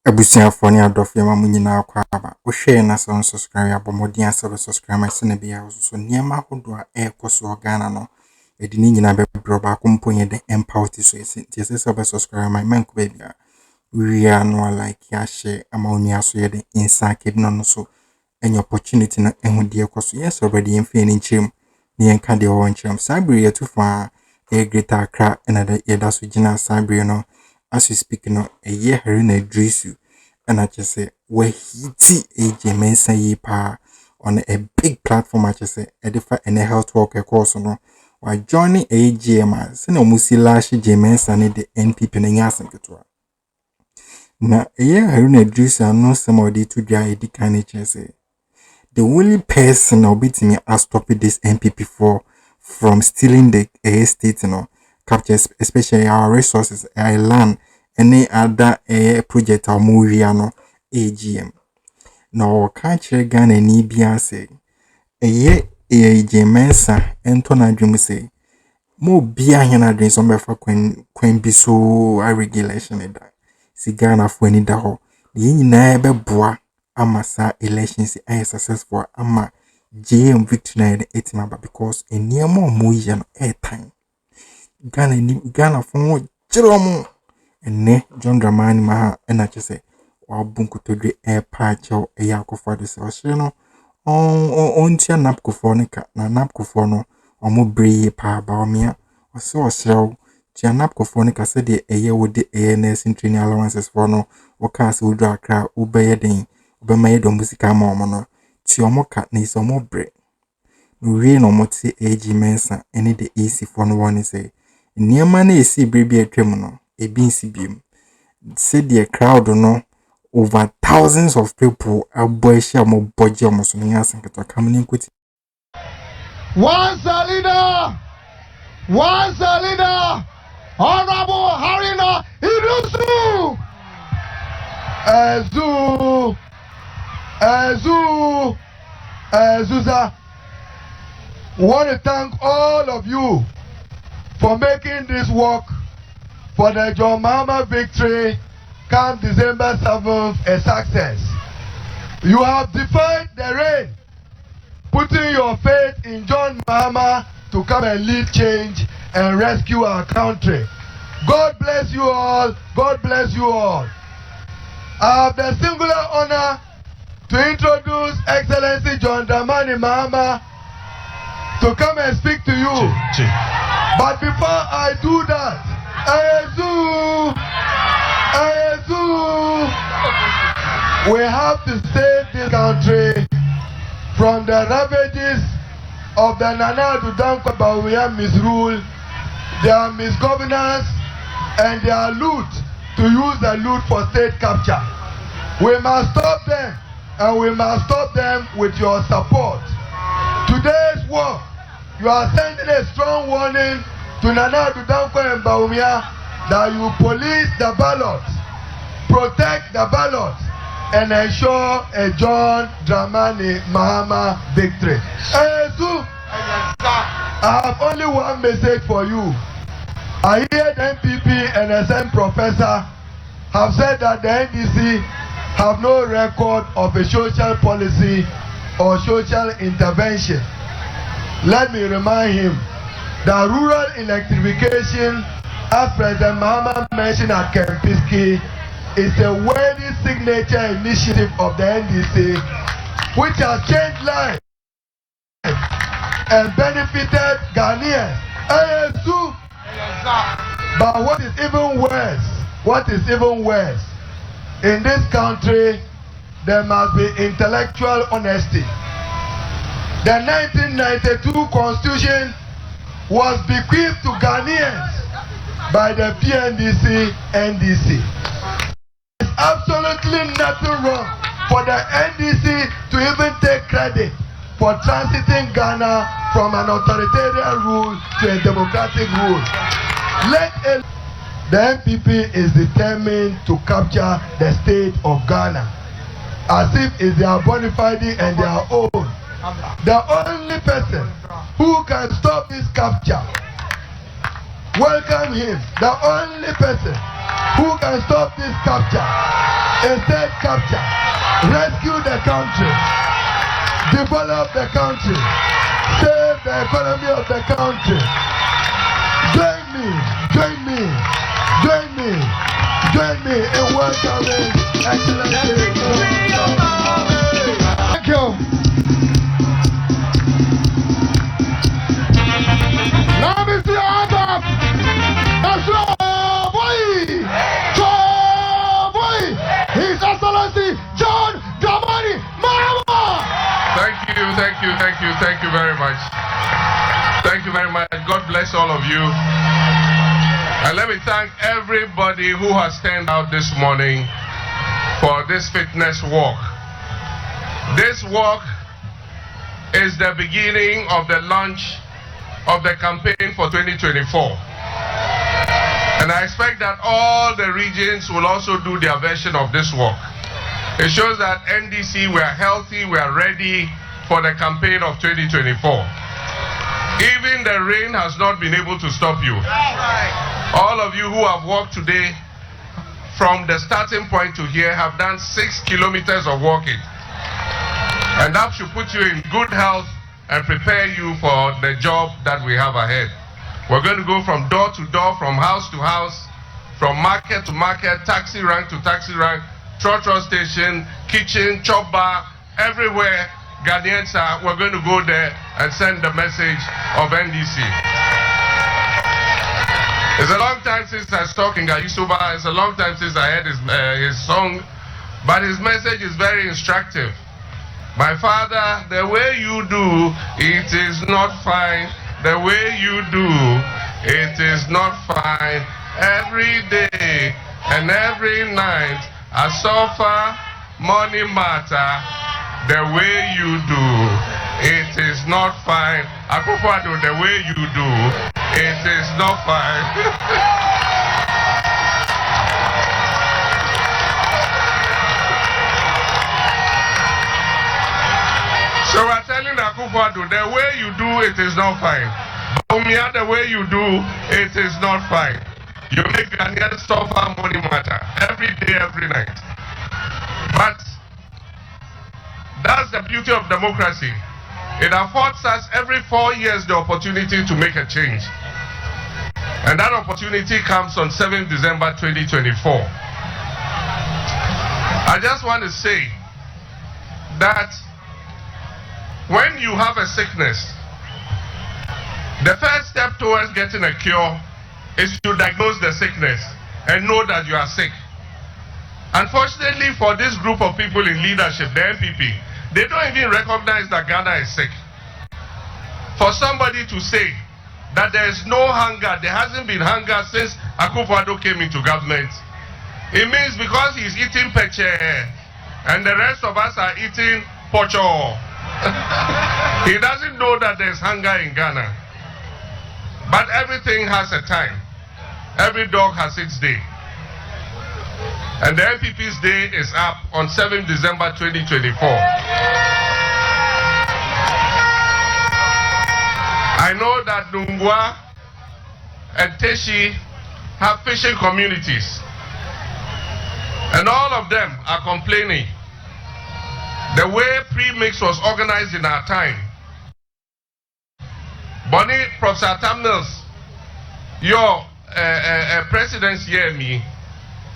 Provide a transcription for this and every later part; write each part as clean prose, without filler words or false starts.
Abusiafo ne adɔfo ma munyi na akwa aba. Wo share na so subscribe abomodi asebe subscribe my sene bia so niema hodo a ekoso Ghana no. Edi ni nyina be bro ba ko mponye de empathy so esi. Ti ese so be subscribe my man ko be bia. We are no like ya share ama oni aso ye de ßREAK no so. Any opportunity na ehudi ekoso. Yes already emfe ni nchim. Ni enka de wo nchim. Sabri ye tufa e greater Accra na de ye da so gina sabri no. As we speak no a year Haruna Iddrisu and I just say where he AJ Mensa ye pa on a big platform I just say edify and a health worker course no while joining AGM send musi lashi J Mensa need the NPP na yasan ketwa na a year Haruna Iddrisu no somebody to dry the kind say the only person I'll be to me are stopping this NPP from stealing the state capture especially our resources, our land, any other project or movie no AGM. No catch Ghana ni bia say AJ Mensa N.Addo say mo bia hena dream some befa kwen bi so a regulation da. Si Ghana fo ani da ho. Ye nyina be boa amasa elections ay successful ama JM victory na etima because eniemo mo yi no time. Ghana fun chiromo ene John Dramani ma na chese wa bunku todwe pa cho yakofo de se ohye no on tia napkofo ne ka na napkofo no omo breye pa ba omia ose ohyew tia napkofo ne ka se de eye wode nursing training allowances for no wo ka se wodu Accra ubeye den ubemaye do musika ma omo no ti omo ka na ise omo bre no we no moti AG Mensa ene de AC for no one say niema na esi brebi atwam no ebi nsibiem said the crowd no over thousands of people aboyhia mo boje mo so nya sanketo kamne nkwati once a leader honorable Haruna Iddrisu Azusa want to thank all of you for making this work for the John Mahama victory come December 7th a success. You have defied the rain, putting your faith in John Mahama to come and lead change and rescue our country. God bless you all. God bless you all. I have the singular honor to introduce Excellency John Dramani Mahama to come and speak to you. But before I do that, we have to save this country from the ravages of the N.Addo misrule, their misgovernance, and their loot to use the loot for state capture. We must stop them, and we must stop them with your support. Today's war, you are sending a strong warning to N.Addo and Bawumia that you police the ballots, protect the ballots, and ensure a John Dramani Mahama victory. I have only one message for you. I hear the NPP and SM professor have said that the NDC have no record of a social policy or social intervention. Let me remind him that rural electrification, as President Mahama mentioned at Kesi, is a worthy signature initiative of the NDC, which has changed lives and benefited Ghanaians. But what is even worse, in this country, there must be intellectual honesty. The 1992 Constitution was bequeathed to Ghanaians by the PNDC NDC. There's absolutely nothing wrong for the NDC to even take credit for transiting Ghana from an authoritarian rule to a democratic rule. The NPP is determined to capture the state of Ghana as if it's their bona fide and their own. The only person who can stop this capture, welcome him. The only person who can stop this capture state capture, rescue the country, develop the country, save the economy of the country. Join me in welcoming Excellency. Thank you. Now Mr. Adam, that's His Excellency John Dramani Mahama. Thank you very much. Thank you very much. God bless all of you. And let me thank everybody who has turned out this morning for this fitness walk. This walk is the beginning of the launch of the campaign for 2024. And I expect that all the regions will also do their version of this walk. It shows that NDC, we are healthy, we are ready for the campaign of 2024. Even the rain has not been able to stop you. All of you who have walked today from the starting point to here have done 6 kilometers of walking. And that should put you in good health and prepare you for the job that we have ahead. We're going to go from door to door, from house to house, from market to market, taxi rank to taxi rank, trotro station, kitchen, chop bar, everywhere. Ghanaians are, we're going to go there and send the message of NDC. It's a long time since I was talking Isuba. It's a long time since I heard his song, but his message is very instructive. My father, the way you do, it is not fine. The way you do, it is not fine. Every day and every night, I suffer, money matter. The way you do, it is not fine. Akufo-Addo, the way you do, it is not fine. So we're telling Akufo-Addo, the way you do, it is not fine. Bawumia, the way you do, it is not fine. You make Ghanaians suffer, money matter, every day, every night. But that's the beauty of democracy. It affords us every 4 years the opportunity to make a change. And that opportunity comes on 7th December 2024. I just want to say that when you have a sickness, the first step towards getting a cure is to diagnose the sickness and know that you are sick. Unfortunately for this group of people in leadership, the MPP, they don't even recognize that Ghana is sick. For somebody to say that there is no hunger, there hasn't been hunger since Akufo-Addo came into government, it means because he's eating peche and the rest of us are eating pocho. He doesn't know that there's hunger in Ghana. But everything has a time. Every dog has its day. And the MPP's day is up on 7th December 2024. I know that Nungwa and Teshi have fishing communities. And all of them are complaining. The way pre-mix was organized in our time. Bonnie, Professor Tamnils, your presidency here, me.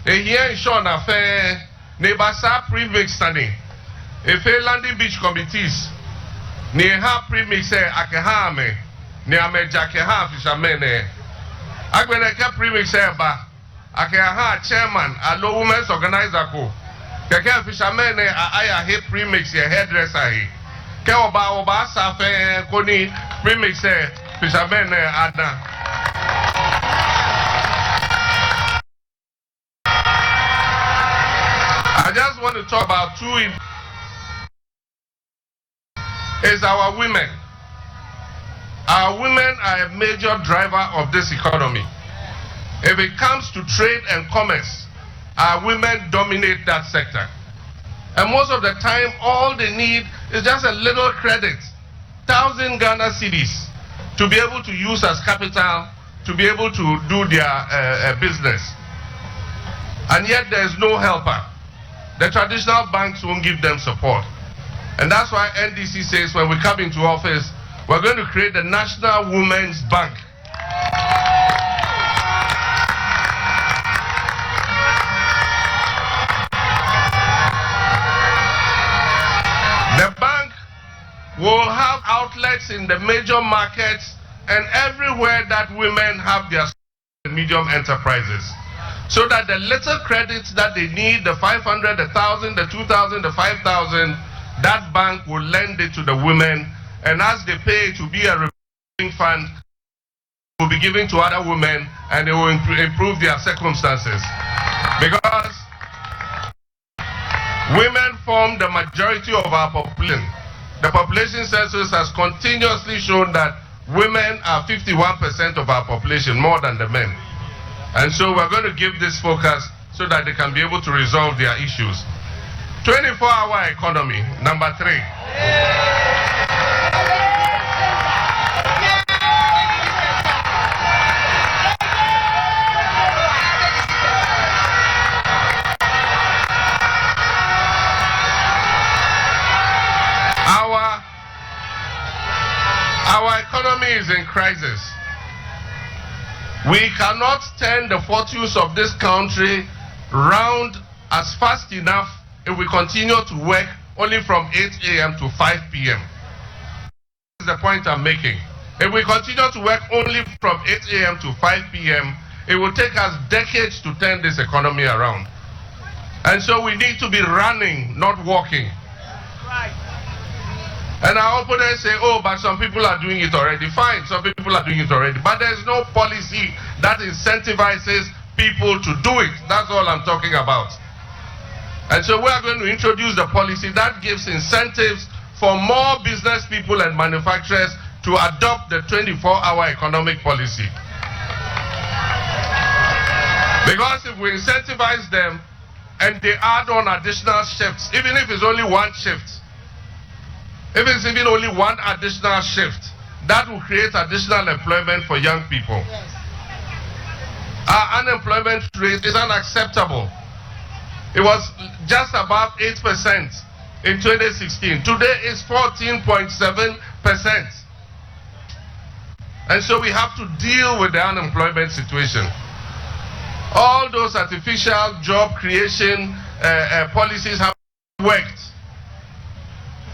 Here in Sean Affair, Nebasa premix standing. If a landing beach committees, near ha premix akehame, near me jakeha fishermen. Agbeneka premix ba, akeha chairman, a low women's organizer ko. Keke fishermen aya he premix ye hairdresser he. Ke oba safe koni premix fishermen ada. I just want to talk about two is our women. Our women are a major driver of this economy. If it comes to trade and commerce, our women dominate that sector. And most of the time, all they need is just a little credit, 1,000 Ghana cedis, to be able to use as capital, to be able to do their business. And yet there is no helper. the traditional banks won't give them support. And that's why NDC says when we come into office, we're going to create the National Women's Bank. The bank will have outlets in the major markets and everywhere that women have their medium enterprises, so that the little credits that they need, the 500, the 1,000, the 2,000, the 5,000, that bank will lend it to the women, and as they pay to be a revolving fund, will be given to other women, and they will improve their circumstances. Because women form the majority of our population. The population census has continuously shown that women are 51% of our population, more than the men. And so we're going to give this focus so that they can be able to resolve their issues. 24-hour economy, number 3. Our economy is in crisis. We cannot turn the fortunes of this country round as fast enough if we continue to work only from 8 a.m. to 5 p.m. This is the point I'm making. If we continue to work only from 8 a.m. to 5 p.m., it will take us decades to turn this economy around. And so we need to be running, not walking. And our opponents say, oh, but some people are doing it already. Fine, some people are doing it already. But there's no policy that incentivizes people to do it. That's all I'm talking about. And so we are going to introduce the policy that gives incentives for more business people and manufacturers to adopt the 24-hour economic policy. Because if we incentivize them and they add on additional shifts, even if it's only one shift, if it's even only one additional shift, that will create additional employment for young people. Yes. Our unemployment rate is unacceptable. It was just above 8% in 2016. Today it's 14.7%. And so we have to deal with the unemployment situation. All those artificial job creation policies have worked.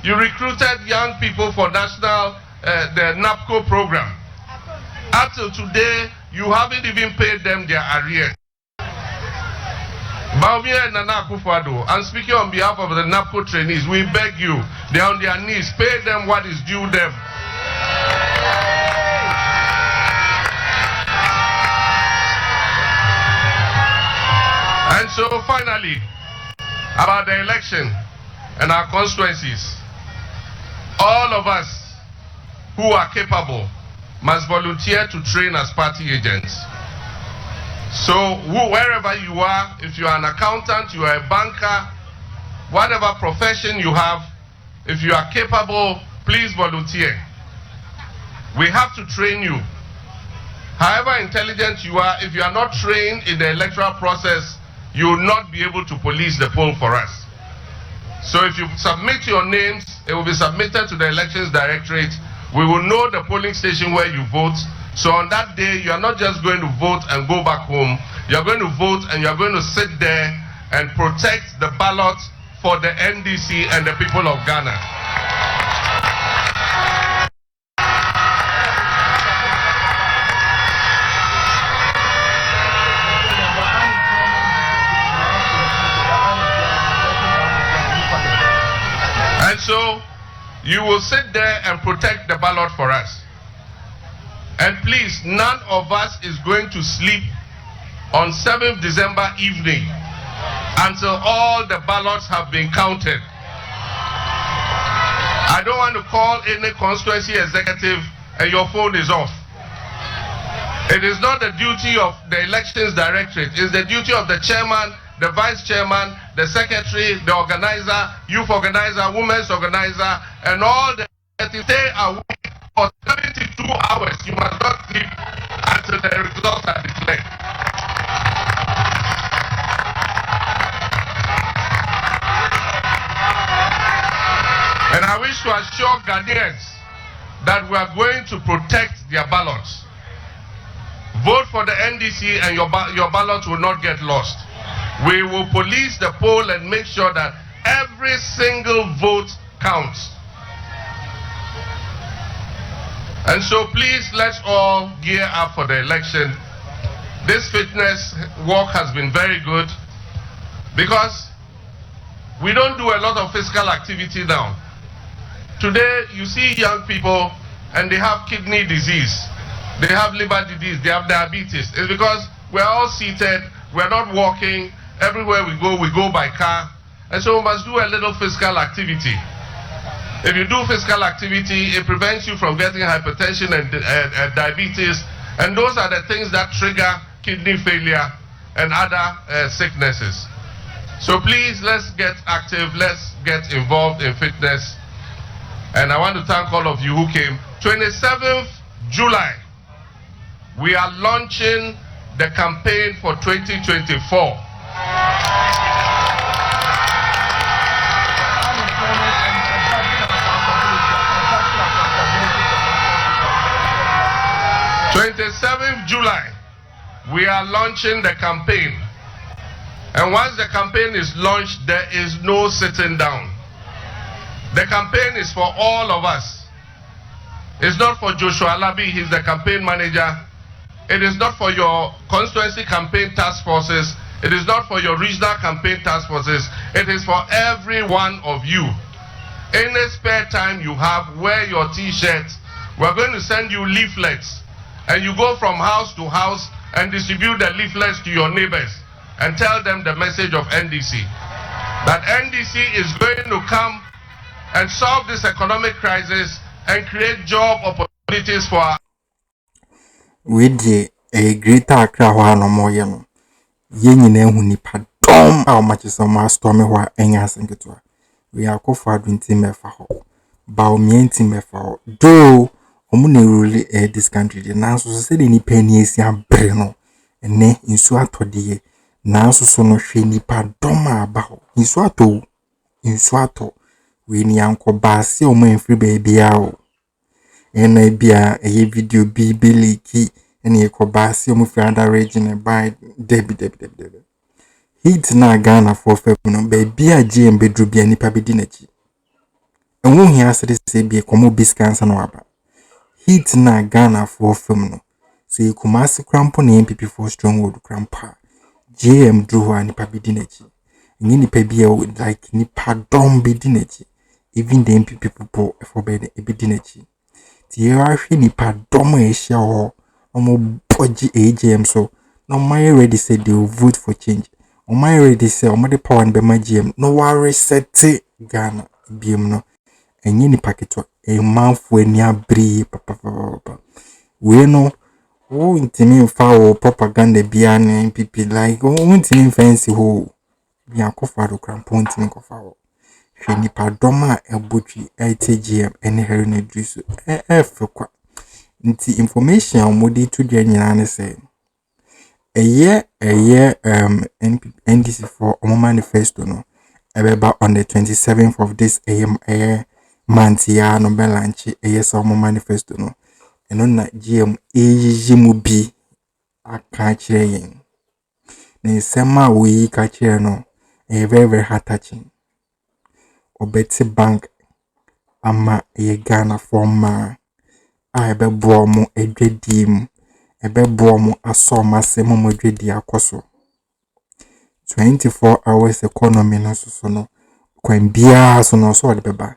You recruited young people for national, the NAPCO program. Up till today, you haven't even paid them their arrears. Baumia and Nana Akufo-Addo, I'm speaking on behalf of the NAPCO trainees. We beg you, they're on their knees, pay them what is due them. And so finally, about the election and our constituencies. All of us who are capable must volunteer to train as party agents. So wherever you are, if you are an accountant, you are a banker, whatever profession you have, if you are capable, please volunteer. We have to train you. However intelligent you are, if you are not trained in the electoral process, you will not be able to police the poll for us. So if you submit your names, it will be submitted to the Elections Directorate. We will know the polling station where you vote. So on that day, you are not just going to vote and go back home. You are going to vote and you are going to sit there and protect the ballot for the NDC and the people of Ghana. And so you will sit there and protect the ballot for us. And please, none of us is going to sleep on 7th December evening until all the ballots have been counted. I don't want to call any constituency executive and your phone is off. It is not the duty of the Elections Directorate. It's the duty of the chairman, the vice chairman, the secretary, the organizer, youth organizer, women's organizer, and all the stay awake for 72 hours. You must not sleep until the results are declared. I wish to assure Ghanaians that we are going to protect their ballots. Vote for the NDC and your ballot will not get lost. We will police the poll and make sure that every single vote counts. And so please, let's all gear up for the election. This fitness walk has been very good because we don't do a lot of physical activity now. Today, you see young people and they have kidney disease, they have liver disease, they have diabetes. It's because we're all seated, we're not walking. Everywhere we go by car. And so we must do a little physical activity. If you do physical activity, it prevents you from getting hypertension and diabetes. And those are the things that trigger kidney failure and other sicknesses. So please, let's get active, let's get involved in fitness. And I want to thank all of you who came. 27th July, we are launching the campaign for 2024. July, we are launching the campaign. And once the campaign is launched, there is no sitting down. The campaign is for all of us. It's not for Joshua Alabi, he's the campaign manager. It is not for your constituency campaign task forces. It is not for your regional campaign task forces. It is for every one of you. Any spare time you have, wear your t-shirts. We're going to send you leaflets. And you go from house to house and distribute the leaflets to your neighbors and tell them the message of NDC. That NDC is going to come and solve this economic crisis and create job opportunities for our... With a greater Accra no more yellow. Yenny huni padom how much is on my stormy wa enyas and get to. We are co-fadrin team for ho. Bow me team for do. Omune rule this country the now so say ni penny is ya breno ene insu atodie now so no hwe nipa doma abaho insu ato we ni anko baase o man free baby ao ena bia eye video biliki ene e ko baase o mu free under region by debi hit na Ghana for fam no baby a gm bedru bia nipa bedi nachi enwo hia se bia komo biscansa no aba hit na Ghana for film no say Kumasi crampo na MPP for stronghold crampa JM drew ani pa bidinachi ni nipa bia like nipa dom bidinachi even the MPP people for bed bidinachi ti ahwe nipa dom a hia ho omo boji AGM so no my ready say they will vote for change o my ready say omo the power and be my GM no worry set Ghana biem no enye nipa keto a manfo ani abri papa we no o intimi mfa propaganda bia na MPP like o intimi fancy ho bia kofaro crampon intimi kofaro hwe nipa doma ebotwi ITGM ene Haruna Iddrisu kwa nti information omodi to dia nyina ne say NDC for omo manifesto no ebeba on the 27th of this month ya no belanchi so omo manifesto no eno na GM eyimu bi aka kire yen na sema we ka kire no very very heart touching obeti bank ama Ghana forma ebebo mo edwedim ebebo mo asoma semo mo dwedi akoso 24 hours economy no so no kwan bia so no so de beba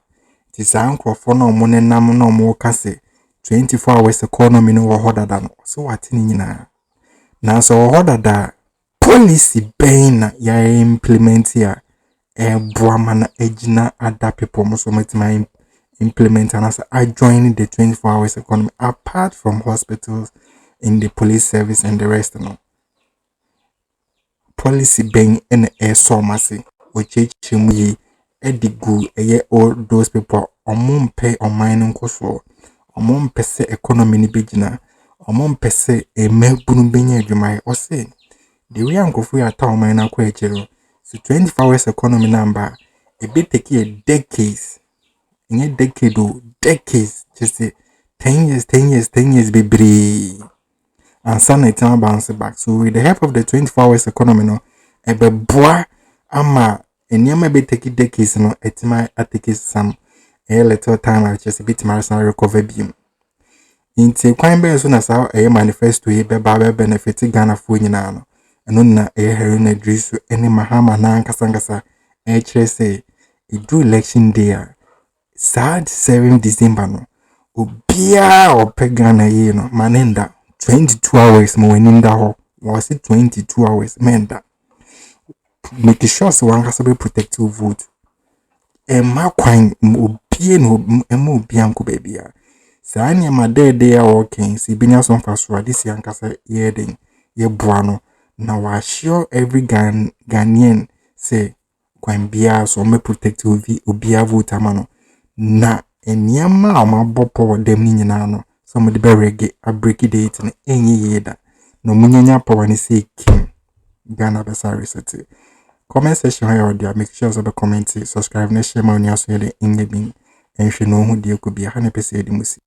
ti san krofo no mo nenam no mo kase 24 hours economy no wo hodada no so watini nyina na so wo hodada policy ben na ya implement ya boama na ejina other people mo so metima implement and as I join the 24 hours economy apart from hospitals in the police service and the rest no policy ben in so masi ochechimu yi edigu all those people omumpe omine nkoso omumpese economy ni bigina omumpese emebunu benya adwuma o say the way ankofu ya ta omine akwa echero so 24 hours economy number e be take a decades in a decade or decades, just say 10 years, baby. And sun time bounce back. So with the help of the 24 hours economy, no, a boy, ama, and you may be taking decades, no, at my take some a little time, I just a bit more recover beam. Inti kwan ben so na sa e manifesto ye beba benefit Ghana fo nyina no eno na e Haruna Iddrisu ene Mahama na ankasa e kire say e do election day sad 7 December no obia ope Ghana ye no manenda 22 hours mo weninda ho was it 22 hours menda make sure so ankasa be protective vote e ma kwan obie no ema obia nko bebia Sani ya madede ya walking, si binya son faswa, disi yankasa yeding, ye buano, na wa sure every Ghanaian say, kwa mbia so me protect ubia vuta mano, na enyama ama bopo wa dem ni nyinano, so me dibe rege, a breaky date na enye yeda, no munyanya pa wani say Kim, Ghana besa resete. Comment section haya wadia, make sure so be comment, subscribe, na share ma unya so yede inge bing, and she know who diyo kubia, hane pese yedi musi.